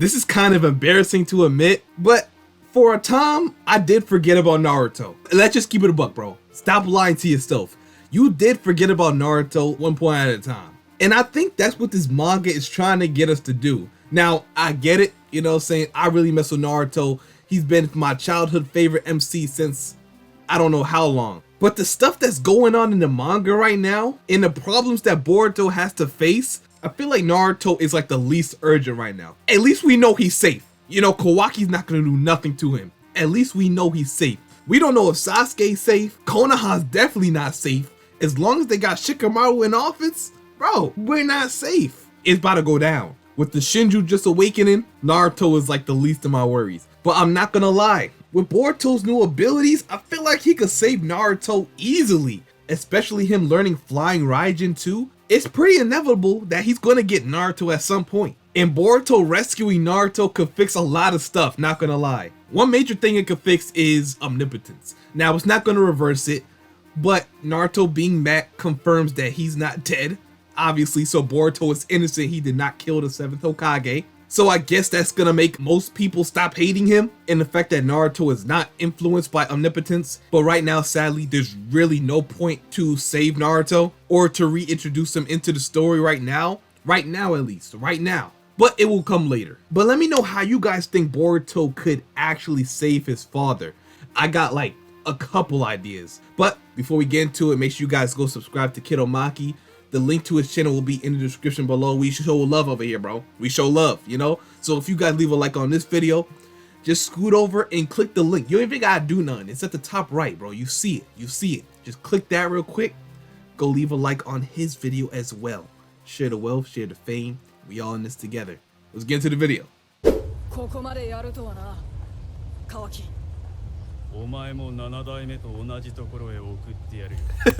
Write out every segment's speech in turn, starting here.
This is kind of embarrassing to admit, but for a time, I did forget about Naruto. Let's just keep it a buck, bro. Stop lying to yourself. You did forget about Naruto one point at a time. And I think that's what this manga is trying to get us to do. Now, I get it, you know, saying I really mess with Naruto. He's been my childhood favorite MC since I don't know how long. But the stuff that's going on in the manga right now, and the problems that Boruto has to face, I feel like Naruto is like the least urgent right now. At least we know he's safe. You know, Kawaki's not gonna do nothing to him. At least we know he's safe. We don't know if Sasuke's safe. Konoha's definitely not safe. As long as they got Shikamaru in office, bro, we're not safe. It's about to go down. With the Shinju just awakening, Naruto is like the least of my worries. But I'm not gonna lie, with Boruto's new abilities, I feel like he could save Naruto easily. Especially him learning flying RAIJIN too. It's pretty inevitable that he's gonna get Naruto at some point. And Boruto rescuing Naruto could fix a lot of stuff, not gonna lie. One major thing it could fix is omnipotence. Now, it's not gonna reverse it, but Naruto being back confirms that he's not dead. Obviously, so Boruto is innocent. He did not kill the 7th Hokage. So I guess that's gonna make most people stop hating him, and the fact that Naruto is not influenced by omnipotence. But right now, sadly, there's really no point to save Naruto or to reintroduce him into the story right now. Right now, at least. Right now. But it will come later. But let me know how you guys think Boruto could actually save his father. I got like a couple ideas. But before we get into it, make sure you guys go subscribe to Kidomaki. The link to his channel will be in the description below. We show love over here, bro. We show love, you know? So if you guys leave a like on this video, just scoot over and click the link. You don't even gotta do nothing. It's at the top right, bro. You see it. You see it. Just click that real quick. Go leave a like on his video as well. Share the wealth, share the fame. We all in this together. Let's get into the video.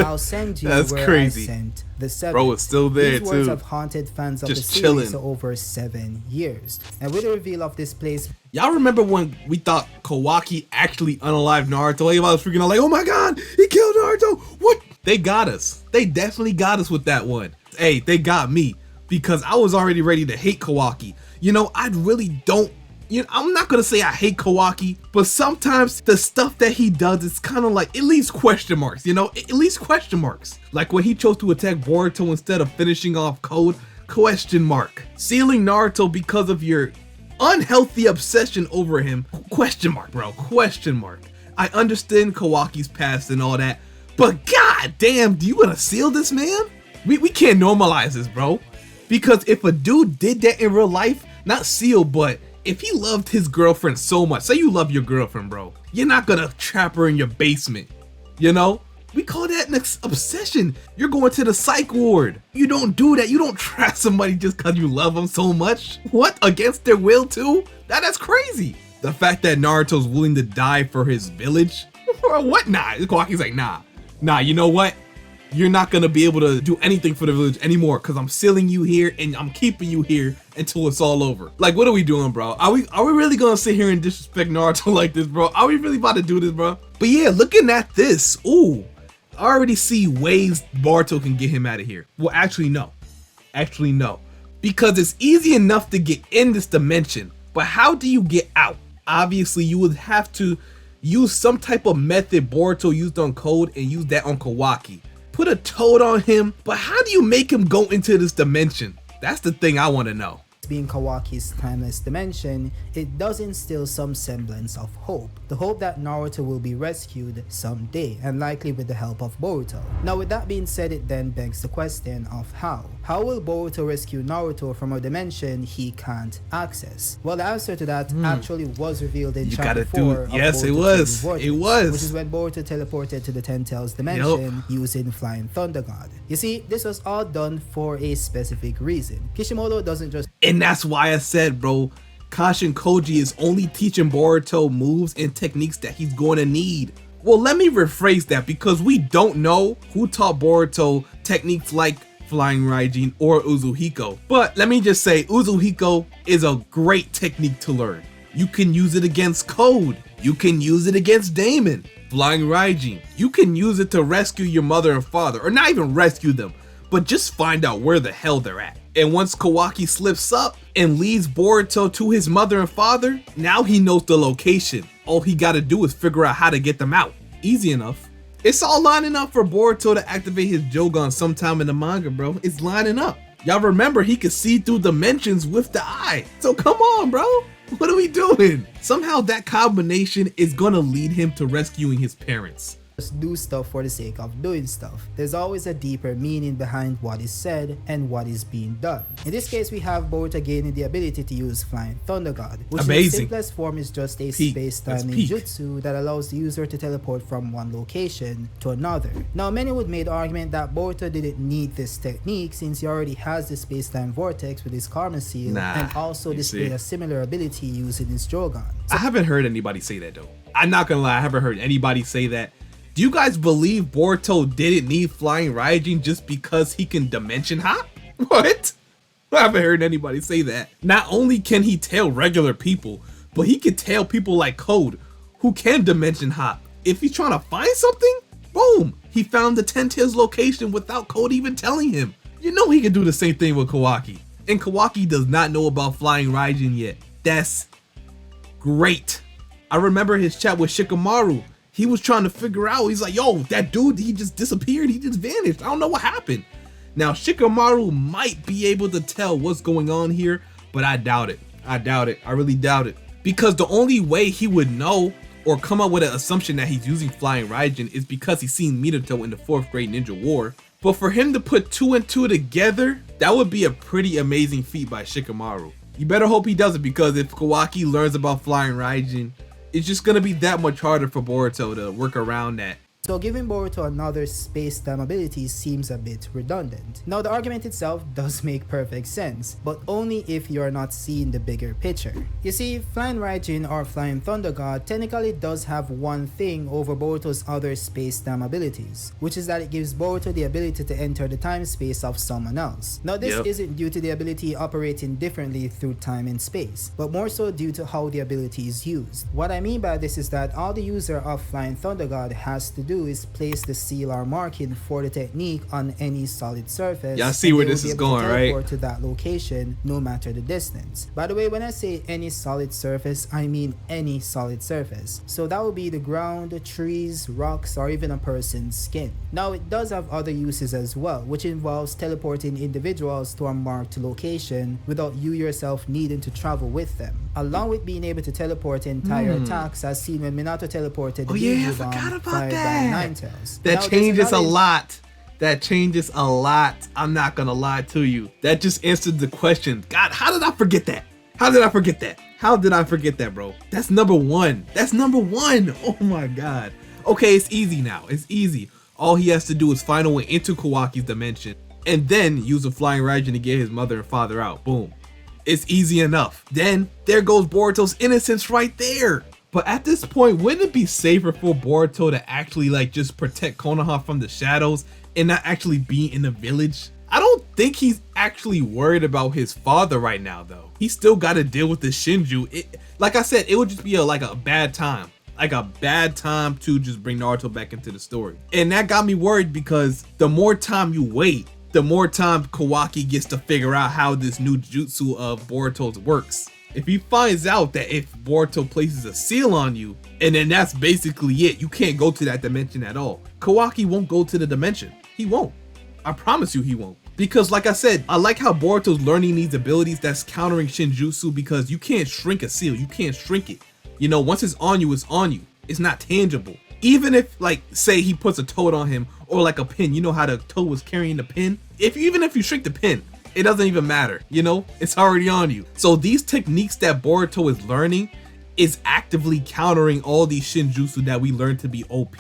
I'll send you That's where crazy. I sent the 7th. Bro, it's still there. These words too. have haunted fans of Just the series chilling. for over 7 years. And with the reveal of this place, Y'all remember when we thought Kawaki actually unalived Naruto? Everybody was freaking out like, oh my god, he killed Naruto. What? They got us. They definitely got us with that one. Hey, they got me because I was already ready to hate Kawaki. You know, I really don't. You know, I'm not gonna say I hate Kawaki, but sometimes the stuff that he does is kind of like, it leaves question marks, you know, it leaves question marks. Like when he chose to attack Boruto instead of finishing off Code, question mark. Sealing Naruto because of your unhealthy obsession over him, question mark, bro, question mark. I understand Kawaki's past and all that, but god damn, do you wanna seal this man? We can't normalize this, bro. Because if a dude did that in real life, not seal, but if he loved his girlfriend so much, say you love your girlfriend, bro, you're not gonna trap her in your basement, you know? We call that an obsession. You're going to the psych ward. You don't do that. You don't trap somebody just because you love them so much. What? Against their will too? That's crazy. The fact that Naruto's willing to die for his village? Or what? Nah, Kawaki's like, nah, you know what? You're not gonna be able to do anything for the village anymore because I'm sealing you here and I'm keeping you here until it's all over. Like, what are we doing, bro? Are we really gonna sit here and disrespect Naruto like this, bro? Are we really about to do this, bro? But yeah, looking at this, ooh, I already see ways Boruto can get him out of here. Well, actually no, because it's easy enough to get in this dimension, but how do you get out? Obviously, you would have to use some type of method Boruto used on Code and use that on Kawaki. Put a toad on him, but how do you make him go into this dimension? That's the thing I want to know. being Kawaki's timeless dimension, it does instill some semblance of hope. The hope that Naruto will be rescued someday, and likely with the help of Boruto. Now with that being said, it then begs the question of how. How will Boruto rescue Naruto from a dimension he can't access? Well, the answer to that actually was revealed in chapter 4 of yes, Boruto it was. TBV VORTEX, It was. which is when Boruto teleported to the Ten Tails dimension using Flying Thunder God. You see, this was all done for a specific reason. Kishimoto doesn't just... And that's why I said, bro, Kashin Koji is only teaching Boruto moves and techniques that he's going to need. Well, let me rephrase that, because we don't know who taught Boruto techniques like Flying RAIJIN or UZUHIKO. But let me just say, UZUHIKO is a great technique to learn. You can use it against Code. You can use it against Damon. Flying RAIJIN, you can use it to rescue your mother and father, or not even rescue them, but just find out where the hell they're at. And once Kawaki slips up and leads Boruto to his mother and father, now he knows the location. All he gotta do is figure out how to get them out. Easy enough. It's all lining up for Boruto to activate his JOUGAN sometime in the manga, bro. It's lining up. Y'all remember he could see through dimensions with the eye. So come on, bro. What are we doing? Somehow that combination is gonna lead him to rescuing his parents. Just do stuff for the sake of doing stuff. There's always a deeper meaning behind what is said and what is being done. In this case, we have Boruto gaining the ability to use Flying Thunder God, which in its simplest form is just a space-time ninjutsu that allows the user to teleport from one location to another. Now, many would make the argument that Boruto didn't need this technique since he already has the space-time vortex with his karma seal and also displayed a similar ability using his JOUGAN. I haven't heard anybody say that though. I'm not gonna lie, I haven't heard anybody say that. Do you guys believe Boruto didn't need flying RAIJIN just because he can dimension hop? What? I haven't heard anybody say that. Not only can he tail regular people, but he can tail people like Code, who can dimension hop. If he's trying to find something, boom, he found the 10 Tails location without Code even telling him. You know he can do the same thing with Kawaki. And Kawaki does not know about flying RAIJIN yet. That's great. I remember his chat with Shikamaru. He was trying to figure out, he's like, yo, that dude, he just disappeared, he just vanished. I don't know what happened. Now, Shikamaru might be able to tell what's going on here, but I doubt it. I doubt it. I really doubt it. Because the only way he would know or come up with an assumption that he's using flying RAIJIN is because he's seen Minato in the 4th grade ninja war. But for him to put 2 and 2 together, that would be a pretty amazing feat by Shikamaru. You better hope he does it, because if Kawaki learns about flying RAIJIN, it's just gonna be that much harder for Boruto to work around that. So giving Boruto another space-time ability seems a bit redundant. Now the argument itself does make perfect sense, but only if you are not seeing the bigger picture. You see, Flying RAIJIN or Flying Thunder God technically does have one thing over Boruto's other space-time abilities, which is that it gives Boruto the ability to enter the time space of someone else. Now this isn't due to the ability operating differently through time and space, but more so due to how the ability is used. What I mean by this is that all the user of Flying Thunder God has to do is place the seal or marking for the technique on any solid surface. Y'all see where this is going, right? To that location, no matter the distance. By the way, when I say any solid surface, I mean any solid surface. So that would be the ground, trees, rocks, or even a person's skin. Now it does have other uses as well, which involves teleporting individuals to a marked location without you yourself needing to travel with them, along with being able to teleport entire attacks, as seen when Minato teleported I forgot about that. Ninetales. That changes a lot. That changes a lot. I'm not gonna lie to you. That just answered the question. God, how did I forget that? How did I forget that? How did I forget that, bro? That's number one. That's number one. Oh my god. Okay, it's easy now. It's easy. All he has to do is find a way into Kawaki's dimension and then use a flying RAIJIN to get his mother and father out. Boom. It's easy enough. Then there goes Boruto's innocence right there. But at this point, wouldn't it be safer for Boruto to actually like just protect Konoha from the shadows and not actually be in the village? I don't think he's actually worried about his father right now though. He still got to deal with the Shinju. Like I said, it would just be like a bad time. Like a bad time to just bring Naruto back into the story. And that got me worried, because the more time you wait, the more time Kawaki gets to figure out how this new jutsu of Boruto's works. If he finds out that if Boruto places a seal on you, and then that's basically it, you can't go to that dimension at all, Kawaki won't go to the dimension. He won't. I promise you he won't. Because like I said, I like how Boruto's learning these abilities that's countering Shinjutsu, because you can't shrink a seal. You can't shrink it. You know, once it's on you, it's on you. It's not tangible. Even if, like, say he puts a toad on him, or like a pin, you know how the toad was carrying the pin? Even if you shrink the pin, it doesn't even matter, you know? It's already on you. So these techniques that Boruto is learning is actively countering all these Shinjutsu that we learned to be OP.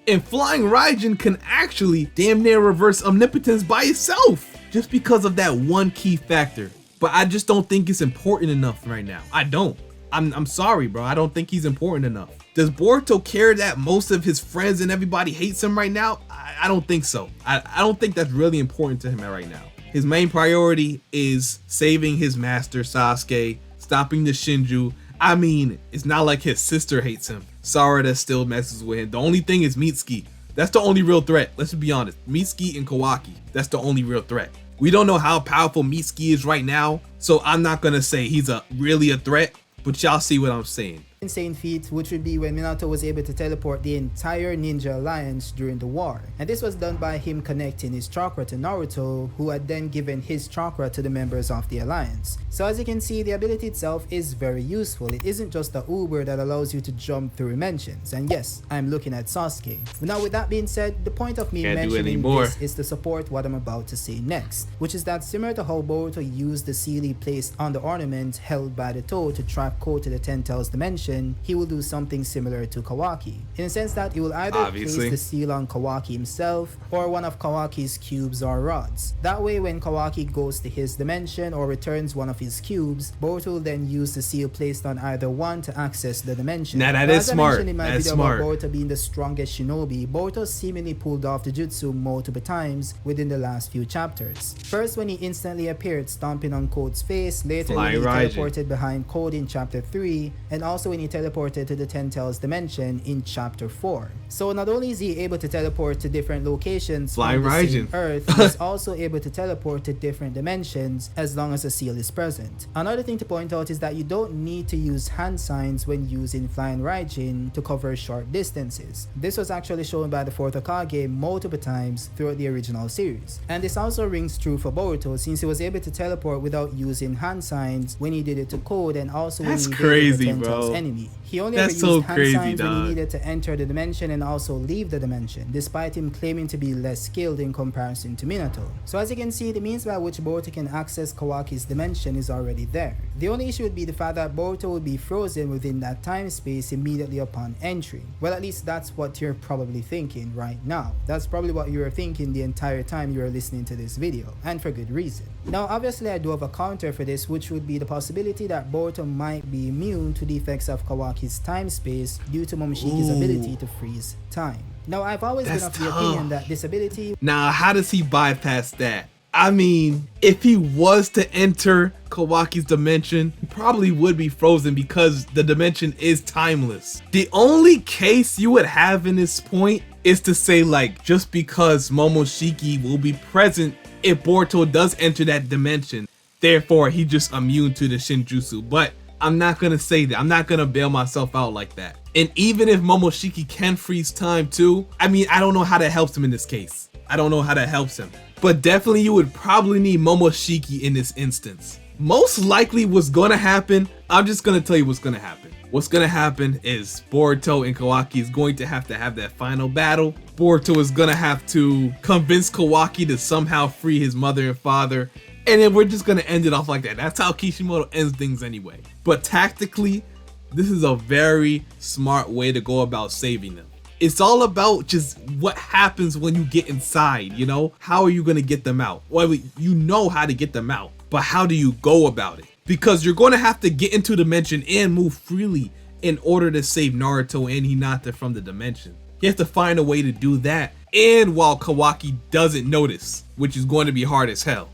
And Flying RAIJIN can actually damn near reverse omnipotence by itself, just because of that one key factor. But I just don't think it's important enough right now. I don't. I'm sorry, bro. I don't think he's important enough. Does Boruto care that most of his friends and everybody hates him right now? I don't think so. I don't think that's really important to him right now. His main priority is saving his master Sasuke, stopping the Shinju. I mean, it's not like his sister hates him. Sarada still messes with him. The only thing is Mitsuki. That's the only real threat. Let's be honest. Mitsuki and Kawaki, that's the only real threat. We don't know how powerful Mitsuki is right now, so I'm not gonna say he's really a threat, but y'all see what I'm saying. Insane feat, which would be when Minato was able to teleport the entire Ninja Alliance during the war. And this was done by him connecting his chakra to Naruto, who had then given his chakra to the members of the Alliance. So as you can see, the ability itself is very useful. It isn't just a Uber that allows you to jump through dimensions. And yes, I'm looking at Sasuke. But now with that being said, the point of me mentioning this is to support what I'm about to say next, which is that similar to how Boruto used the seal he placed on the ornament held by the toe to track code to the 10 Tails dimension, he will do something similar to Kawaki, in the sense that he will either place the seal on Kawaki himself or one of Kawaki's cubes or rods. That way, when Kawaki goes to his dimension or returns one of his cubes, Boruto will then use the seal placed on either one to access the dimension. Now that is smart. In my video about Boruto being the strongest shinobi, Boruto seemingly pulled off the jutsu multiple times within the last few chapters. First, when he instantly appeared stomping on Code's face, later when he teleported behind Code in chapter 3, and also when he teleported to the 10 Tails dimension in chapter 4. So not only is he able to teleport to different locations on the same Earth, he's also able to teleport to different dimensions as long as a seal is present. Another thing to point out is that you don't need to use hand signs when using Flying Raijin to cover short distances. This was actually shown by the 4th Hokage multiple times throughout the original series. And this also rings true for Boruto, since he was able to teleport without using hand signs when he did it to Code and also when he did it to the 10 Tails enemy. He only ever used hand signs when he needed to enter the dimension and also leave the dimension, despite him claiming to be less skilled in comparison to Minato. So as you can see, the means by which Boruto can access Kawaki's dimension is already there. The only issue would be the fact that Boruto would be frozen within that time space immediately upon entry. Well, at least that's what you're probably thinking right now. That's probably what you were thinking the entire time you were listening to this video, and for good reason. Now obviously I do have a counter for this, which would be the possibility that Boruto might be immune to the effects of Kawaki's time space due to Momoshiki's ability to freeze time. Now I've always been of the opinion that this ability... Now how does he bypass that? I mean, if he was to enter Kawaki's dimension, he probably would be frozen because the dimension is timeless. The only case you would have in this point is to say, like, just because Momoshiki will be present if Boruto does enter that dimension, therefore he's just immune to the Shinjutsu. But I'm not gonna say that. I'm not gonna bail myself out like that. And even if Momoshiki can freeze time too, I mean, I don't know how that helps him in this case. I don't know how that helps him. But definitely you would probably need Momoshiki in this instance. Most likely what's gonna happen, I'm just gonna tell you what's gonna happen. What's gonna happen is Boruto and Kawaki is going to have that final battle. Boruto is gonna have to convince Kawaki to somehow free his mother and father. And then we're just gonna end it off like that. That's how Kishimoto ends things anyway. But tactically, this is a very smart way to go about saving them. It's all about just what happens when you get inside, you know? How are you gonna get them out? Well, you know how to get them out, but how do you go about it? Because you're gonna have to get into dimension and move freely in order to save Naruto and Hinata from the dimension. You have to find a way to do that, and while Kawaki doesn't notice, which is going to be hard as hell.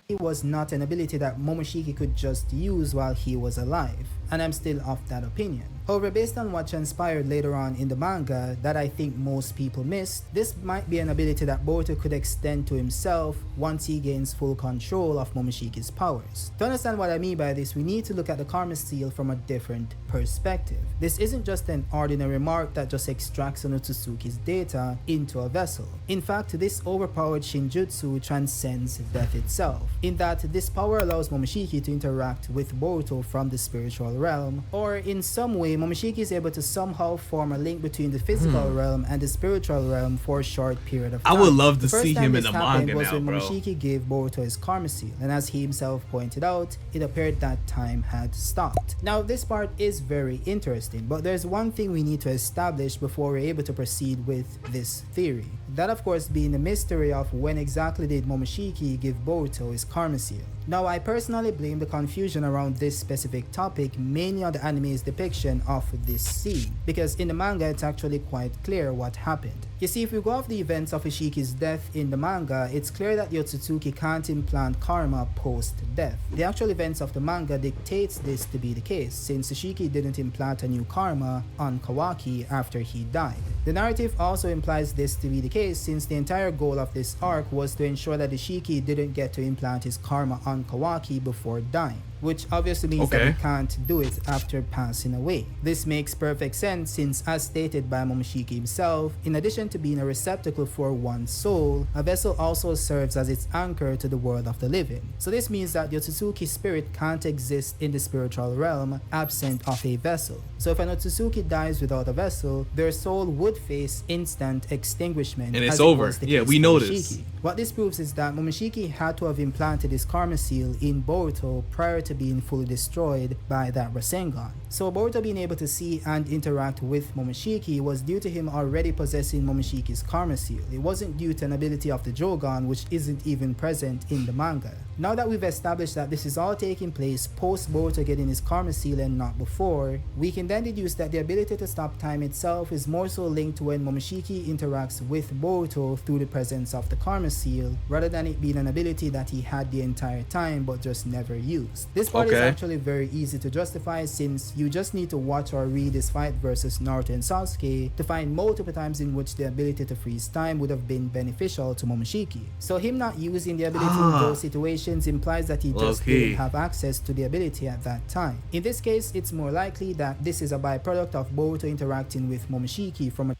It was not an ability that Momoshiki could just use while he was alive, and I'm still of that opinion. However, based on what transpired later on in the manga that I think most people missed, this might be an ability that Boruto could extend to himself once he gains full control of Momoshiki's powers. To understand what I mean by this, we need to look at the Karma Seal from a different perspective. This isn't just an ordinary mark that just extracts an OTSUTSUKI's data into a vessel. In fact, this overpowered Shinjutsu transcends death itself, in that this power allows Momoshiki to interact with Boruto from the spiritual realm, or in some way Momoshiki is able to somehow form a link between the physical realm and the spiritual realm for a short period of time. I would love to see him in the manga was now, when bro. Momoshiki gave Boruto his Karma Seal, and as he himself pointed out, it appeared that time had stopped. Now this part is very interesting, but there's one thing we need to establish before we're able to proceed with this theory. That of course being the mystery of when exactly did Momoshiki give Boruto his Karma Seal. Now I personally blame the confusion around this specific topic mainly on the anime's depiction of this scene, because in the manga it's actually quite clear what happened. You see, if we go off the events of Ishiki's death in the manga, it's clear that the Otsutsuki can't implant karma post-death. The actual events of the manga dictates this to be the case, since Ishiki didn't implant a new karma on Kawaki after he died. The narrative also implies this to be the case since the entire goal of this arc was to ensure that the Shiki didn't get to implant his karma on Kawaki before dying, which obviously means that he can't do it after passing away. This makes perfect sense since, as stated by Momoshiki himself, in addition to being a receptacle for one's soul, a vessel also serves as its anchor to the world of the living. So this means that the Otsutsuki spirit can't exist in the spiritual realm absent of a vessel. So if an Otsutsuki dies without a vessel, their soul would face instant extinguishment. And it's over. Yeah, we know this. What this proves is that Momoshiki had to have implanted his karma seal in Boruto prior to being fully destroyed by that Rasengan. So Boruto being able to see and interact with Momoshiki was due to him already possessing Momoshiki's karma seal. It wasn't due to an ability of the JOUGAN, which isn't even present in the manga. Now that we've established that this is all taking place post Boruto getting his karma seal and not before, we can then deduce that the ability to stop time itself is more so linked to when Momoshiki interacts with Boruto through the presence of the karma seal, rather than it being an ability that he had the entire time but just never used. This part is actually very easy to justify since you just need to watch or read this fight versus Naruto and Sasuke to find multiple times in which the ability to freeze time would have been beneficial to Momoshiki. So him not using the ability in those situations implies that he just didn't have access to the ability at that time. In this case, it's more likely that this is a byproduct of Boruto interacting with Momoshiki from a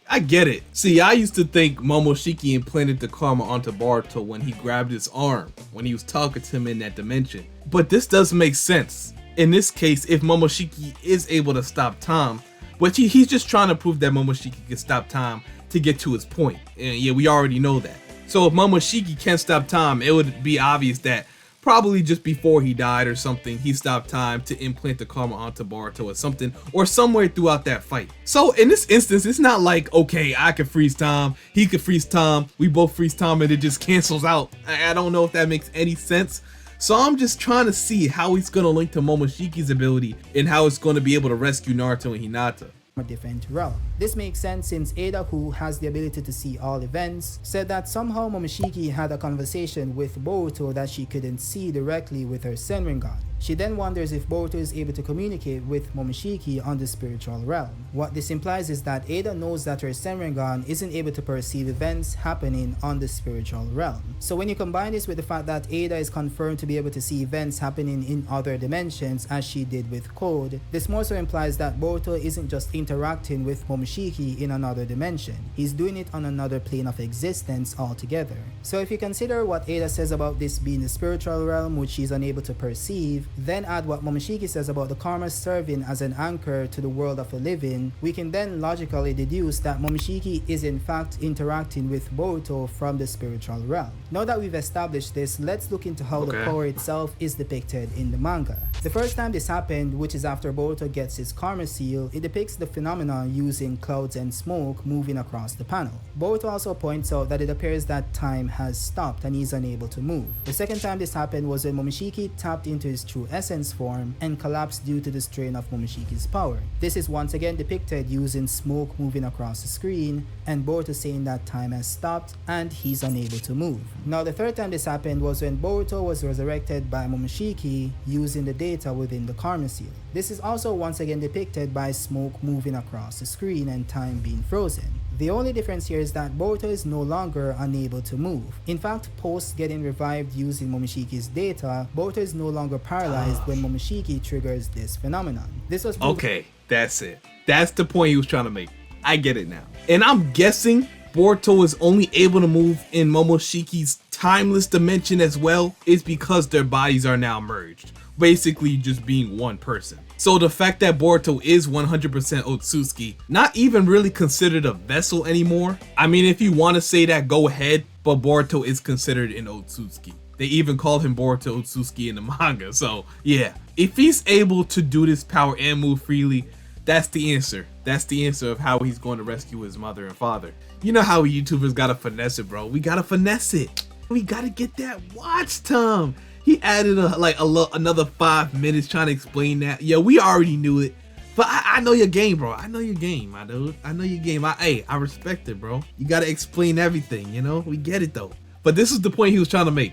I get it. See, I used to think Momoshiki implanted the karma onto Boruto when he grabbed his arm, when he was talking to him in that dimension. But this does make sense. In this case, if Momoshiki is able to stop time, but he's just trying to prove that Momoshiki can stop time to get to his point. And yeah, we already know that. So if Momoshiki can't stop time, it would be obvious that probably just before he died or something, he stopped time to implant the karma onto Boruto or something, or somewhere throughout that fight. So in this instance, it's not like, okay, I could freeze time, he could freeze time, we both freeze time and it just cancels out. I don't know if that makes any sense. So I'm just trying to see how he's going to link to Momoshiki's ability and how it's going to be able to rescue Naruto and Hinata. A different realm. This makes sense since Ada, who has the ability to see all events, said that somehow Momoshiki had a conversation with Boruto that she couldn't see directly with her Senringan. She then wonders if Boruto is able to communicate with Momoshiki on the spiritual realm. What this implies is that Ada knows that her Senringan isn't able to perceive events happening on the spiritual realm. So when you combine this with the fact that Ada is confirmed to be able to see events happening in other dimensions as she did with Code, this more so implies that Boruto isn't just interacting with Momoshiki in another dimension. He's doing it on another plane of existence altogether. So if you consider what Ada says about this being the spiritual realm which she's unable to perceive, then add what Momoshiki says about the karma serving as an anchor to the world of the living, we can then logically deduce that Momoshiki is in fact interacting with Boruto from the spiritual realm. Now that we've established this, let's look into how the power itself is depicted in the manga. The first time this happened, which is after Boruto gets his karma seal, it depicts the phenomenon using clouds and smoke moving across the panel. Boruto also points out that it appears that time has stopped and he's unable to move. The second time this happened was when Momoshiki tapped into his true essence form and collapsed due to the strain of Momoshiki's power. This is once again depicted using smoke moving across the screen and Boruto saying that time has stopped and he's unable to move. Now the third time this happened was when Boruto was resurrected by Momoshiki using the data within the karma seal. This is also once again depicted by smoke moving across the screen and time being frozen. The only difference here is that Boruto is no longer unable to move. In fact, post getting revived using Momoshiki's data, Boruto is no longer paralyzed when Momoshiki triggers this phenomenon. This was okay, that's it. That's the point he was trying to make. I get it now. And I'm guessing Boruto is only able to move in Momoshiki's timeless dimension as well is because their bodies are now merged, basically just being one person. So the fact that Boruto is 100% Otsutsuki, not even really considered a vessel anymore. I mean, if you want to say that, go ahead, but Boruto is considered an Otsutsuki. They even call him Boruto Otsutsuki in the manga. So yeah, if he's able to do this power and move freely, that's the answer. That's the answer of how he's going to rescue his mother and father. You know how we YouTubers gotta finesse it, bro. We gotta finesse it. We gotta get that watch time. He added another 5 minutes trying to explain that. Yeah, we already knew it. But I know your game, bro. I know your game, my dude. I know your game. I respect it, bro. You gotta explain everything, you know? We get it, though. But this is the point he was trying to make.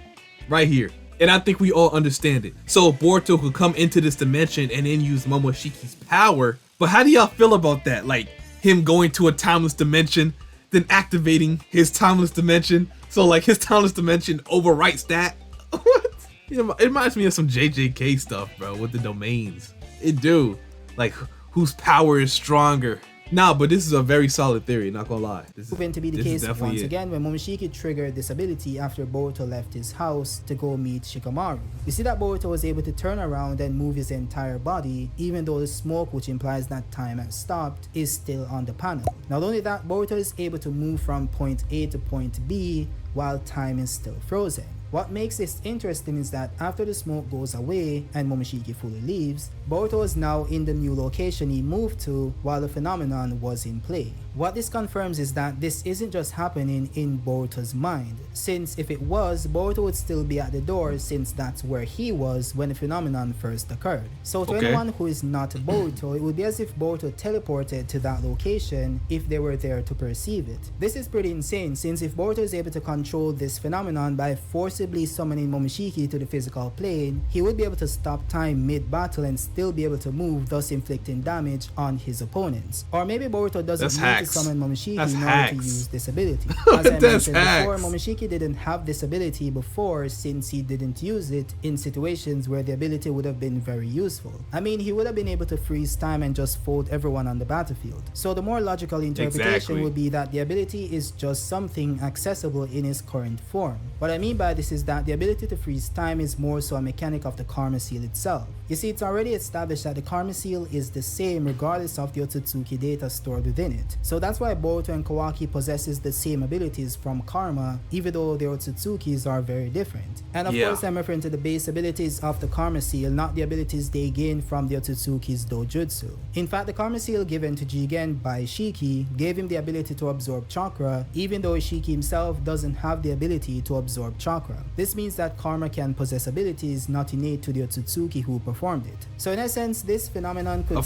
Right here. And I think we all understand it. So Boruto could come into this dimension and then use Momoshiki's power. But how do y'all feel about that? Like, him going to a timeless dimension, then activating his timeless dimension. So like his timeless dimension overwrites that. What? It reminds me of some JJK stuff, bro, with the domains. It do. Like, whose power is stronger? Nah, but this is a very solid theory, not gonna lie. This is Proven to be the case once it. again when Momoshiki triggered this ability after Boruto left his house to go meet Shikamaru. We see that Boruto was able to turn around and move his entire body, even though the smoke, which implies that time has stopped, is still on the panel. Not only that, Boruto is able to move from point A to point B while time is still frozen. What makes this interesting is that after the smoke goes away and Momoshiki fully leaves, Boruto is now in the new location he moved to while the phenomenon was in play. What this confirms is that this isn't just happening in Boruto's mind, since if it was, Boruto would still be at the door since that's where he was when the phenomenon first occurred. So to anyone who is not Boruto, it would be as if Boruto teleported to that location if they were there to perceive it. This is pretty insane, since if Boruto is able to control this phenomenon by forcibly summoning Momoshiki to the physical plane, he would be able to stop time mid-battle and still be able to move, thus inflicting damage on his opponents. Or maybe Boruto doesn't need to summon Momoshiki in order to use this ability. As I mentioned before, Momoshiki didn't have this ability before since he didn't use it in situations where the ability would have been very useful. I mean, he would have been able to freeze time and just fold everyone on the battlefield. So the more logical interpretation would be that the ability is just something accessible in its current form. What I mean by this is that the ability to freeze time is more so a mechanic of the Karma Seal itself. You see, it's already established that the Karma Seal is the same regardless of the Otsutsuki data stored within it. So that's why Boruto and Kawaki possesses the same abilities from Karma, even though their Otsutsukis are very different. And of course, I'm referring to the base abilities of the Karma Seal, not the abilities they gain from the Otsutsuki's dojutsu. In fact, the Karma Seal given to Jigen by Ishiki gave him the ability to absorb chakra, even though Ishiki himself doesn't have the ability to absorb chakra. This means that Karma can possess abilities not innate to the Otsutsuki who performed it. So in essence, this phenomenon could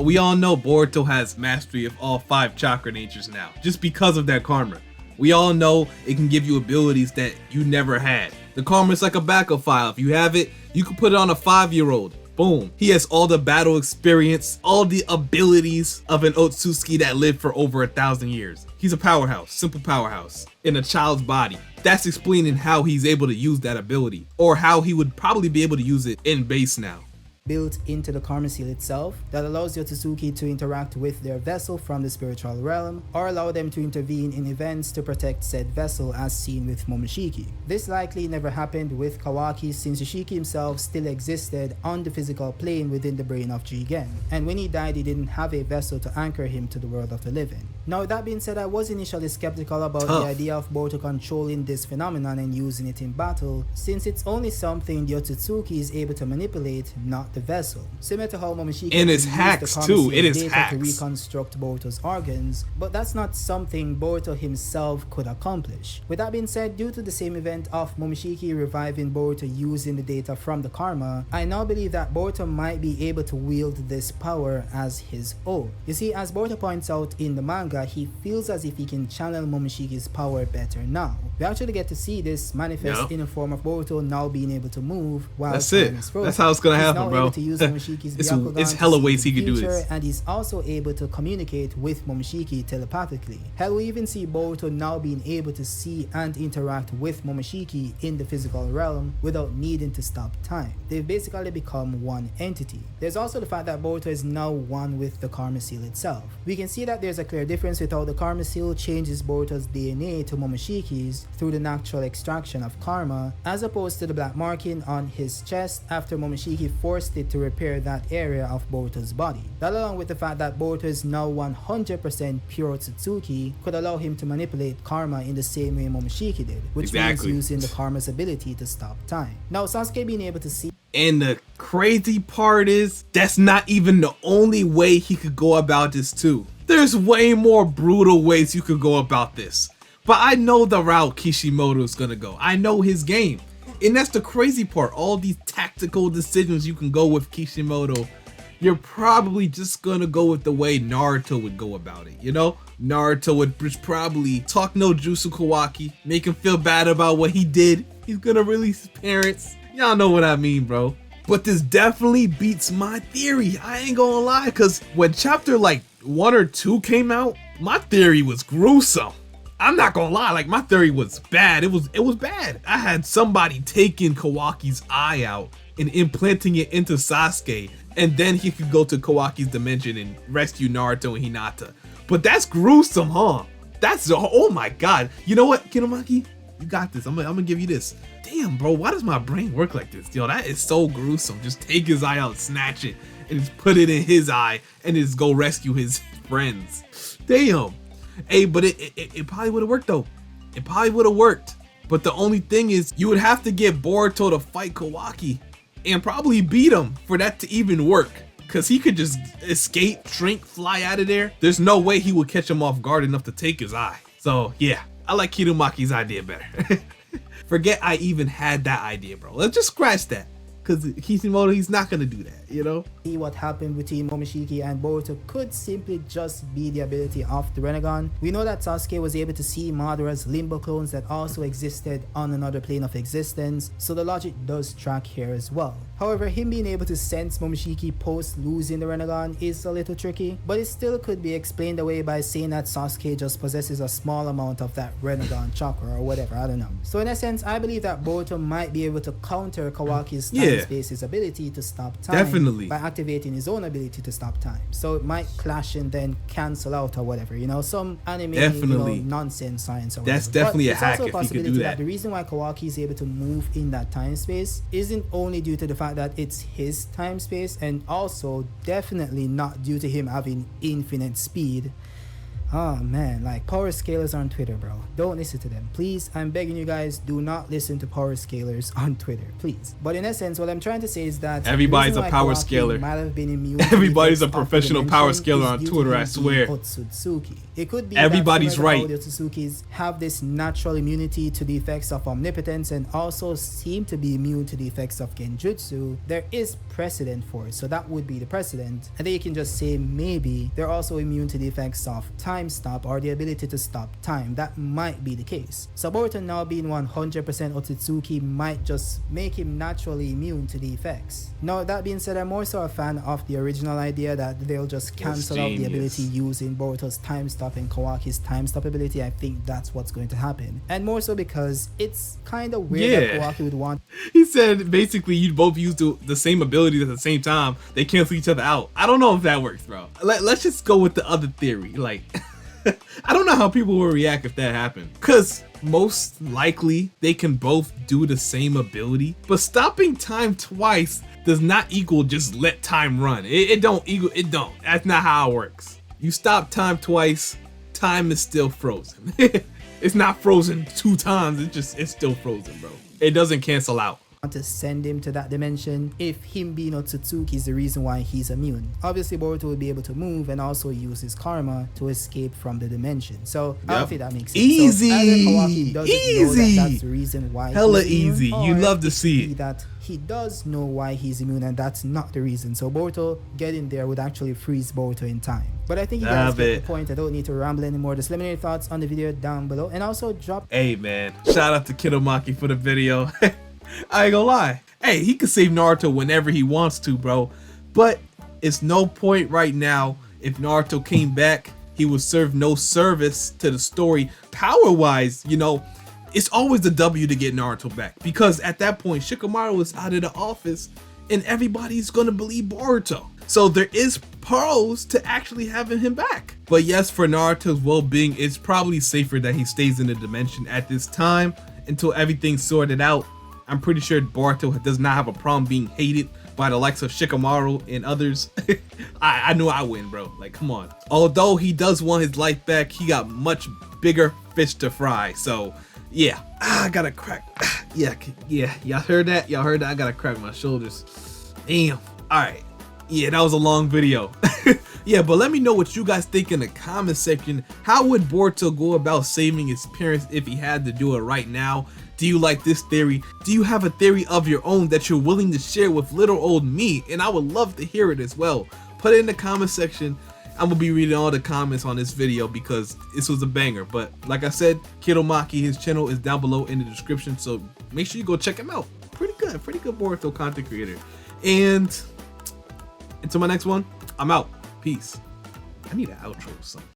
we all know Boruto has mastery of all 5 chakra natures now, just because of that karma. We all know it can give you abilities that you never had. The karma is like a backup file. If you have it, you can put it on a 5-year-old. Boom. He has all the battle experience, all the abilities of an Otsutsuki that lived for over 1,000 years. He's a powerhouse, simple powerhouse, in a child's body. That's explaining how he's able to use that ability, or how he would probably be able to use it in base now. Built into the Karma Seal itself that allows the Otsutsuki to interact with their vessel from the spiritual realm or allow them to intervene in events to protect said vessel, as seen with Momoshiki. This likely never happened with Kawaki since Ishiki himself still existed on the physical plane within the brain of Jigen, and when he died he didn't have a vessel to anchor him to the world of the living. Now with that being said, I was initially skeptical about the idea of Boruto controlling this phenomenon and using it in battle, since it's only something the Otsutsuki is able to manipulate, not the vessel. Similar to how Momoshiki and it's hacks too. It is hacks to reconstruct Boruto's organs, but that's not something Boruto himself could accomplish. With that being said, due to the same event of Momoshiki reviving Boruto using the data from the karma, I now believe that Boruto might be able to wield this power as his own. You see, as Boruto points out in the manga, he feels as if he can channel Momoshiki's power better now. We actually get to see this manifest in the form of Boruto now being able to move while time is frozen. That's how it's gonna happen, bro. To use Momoshiki's it's hella ways he could do this, and he's also able to communicate with Momoshiki telepathically. Hell, we even see Boruto now being able to see and interact with Momoshiki in the physical realm without needing to stop time. They've basically become one entity. There's also the fact that Boruto is now one with the Karma Seal itself. We can see that there's a clear difference with how the Karma Seal changes Boruto's DNA to Momoshiki's through the natural extraction of karma, as opposed to the black marking on his chest after Momoshiki forced it to repair that area of Boruto's body. That, along with the fact that Boruto is now 100% pure Otsutsuki, could allow him to manipulate karma in the same way Momoshiki did, which means using the karma's ability to stop time. Now Sasuke being able to see, and the crazy part is, that's not even the only way he could go about this too. There's way more brutal ways you could go about this. But I know the route Kishimoto is gonna go. I know his game. And that's the crazy part. All these tactical decisions you can go with Kishimoto, you're probably just gonna go with the way Naruto would go about it, you know? Naruto would probably talk no jutsu Kawaki, make him feel bad about what he did. He's gonna release his parents. Y'all know what I mean, bro. But this definitely beats my theory. I ain't gonna lie, because when chapter like 1 or 2 came out, my theory was gruesome. I'm not gonna lie, like my theory was bad. It was bad. I had somebody taking Kawaki's eye out and implanting it into Sasuke, and then he could go to Kawaki's dimension and rescue Naruto and Hinata. But that's gruesome, huh? That's, oh my god. You know what, Kinomaki? You got this. I'm gonna give you this. Damn, bro, why does my brain work like this? Yo, that is so gruesome. Just take his eye out, snatch it, and just put it in his eye, and just go rescue his friends. Damn. Hey, but it probably would have worked though. It probably would have worked. But the only thing is, you would have to get Boruto to fight Kawaki and probably beat him for that to even work. Cause he could just escape, shrink, fly out of there. There's no way he would catch him off guard enough to take his eye. So yeah, I like Kinomaki's idea better. Forget I even had that idea, bro. Let's just scratch that. Cause Kishimoto, he's not gonna do that, you know? What happened between Momoshiki and Boruto could simply just be the ability of the Rinnegan. We know that Sasuke was able to see Madara's Limbo clones that also existed on another plane of existence, so the logic does track here as well. However, him being able to sense Momoshiki post losing the Rinnegan is a little tricky, but it still could be explained away by saying that Sasuke just possesses a small amount of that Rinnegan chakra or whatever, I don't know. So in essence, I believe that Boruto might be able to counter Kawaki's time-space's ability to stop time. Definitely. By activating his own ability to stop time. So it might clash and then cancel out or whatever, you know, some anime nonsense science or whatever. That's definitely but a hack also if he could do that. The reason why Kawaki is able to move in that time space isn't only due to the fact that it's his time space, and also definitely not due to him having infinite speed. Oh man, like power scalers on Twitter, bro. Don't listen to them. Please, I'm begging you guys, do not listen to power scalers on Twitter, please. But in essence, what I'm trying to say is that everybody's a power scaler. Might have been immune everybody's a professional power scaler on Twitter, I swear. OTSUTSUKI. It could be everybody's that right. The OTSUTSUKIs have this natural immunity to the effects of omnipotence and also seem to be immune to the effects of genjutsu. There is precedent for it, so that would be the precedent. And then you can just say maybe they're also immune to the effects of time stop or the ability to stop time. That might be the case. So Boruto now being 100% OTSUTSUKI might just make him naturally immune to the effects. Now that being said, I'm more so a fan of the original idea that they'll just cancel out the ability using Boruto's time stop and Kawaki's time stop ability. I think that's what's going to happen. And more so because it's kind of weird that Kawaki would want. He said basically you both use the same abilities at the same time. They cancel each other out. I don't know if that works, bro. Let's just go with the other theory. Like, I don't know how people will react if that happened. Because most likely they can both do the same ability. But stopping time twice does not equal just let time run. It don't equal, it don't. That's not how it works. You stop time twice, time is still frozen. It's not frozen 2 times, it's still frozen, bro. It doesn't cancel out. To send him to that dimension if him being OTSUTSUKI is the reason why he's immune. Obviously Boruto will be able to move and also use his karma to escape from the dimension. So I don't think that makes sense. Easy. So Kawaki doesn't know that that's the reason why hella he's immune, easy. You love to see it. That he does know why he's immune and that's not the reason. So Boruto getting there would actually freeze Boruto in time. But I think you guys get the point. I don't need to ramble anymore. Just let me know your thoughts on the video down below and also drop. Hey man, shout out to Kinomaki for the video. I ain't gonna lie. Hey, he can save Naruto whenever he wants to, bro. But it's no point right now. If Naruto came back, he would serve no service to the story. Power-wise, you know, it's always the W to get Naruto back. Because at that point, Shikamaru is out of the office and everybody's gonna believe Boruto. So there is pros to actually having him back. But yes, for Naruto's well-being, it's probably safer that he stays in the dimension at this time until everything's sorted out. I'm pretty sure Boruto does not have a problem being hated by the likes of Shikamaru and others. I knew I win, bro. Like, come on. Although he does want his life back, he got much bigger fish to fry. So, yeah. I gotta crack. Yeah. Y'all heard that? Y'all heard that? I gotta crack my shoulders. Damn. All right. Yeah, that was a long video. Yeah, but let me know what you guys think in the comment section. How would Boruto go about saving his parents if he had to do it right now? Do you like this theory? Do you have a theory of your own that you're willing to share with little old me? And I would love to hear it as well. Put it in the comment section. I'm gonna be reading all the comments on this video because this was a banger. But like I said, Kinomaki, his channel is down below in the description, so make sure you go check him out. Pretty good Boruto content creator. And until my next one, I'm out. Peace. I need an outro or something.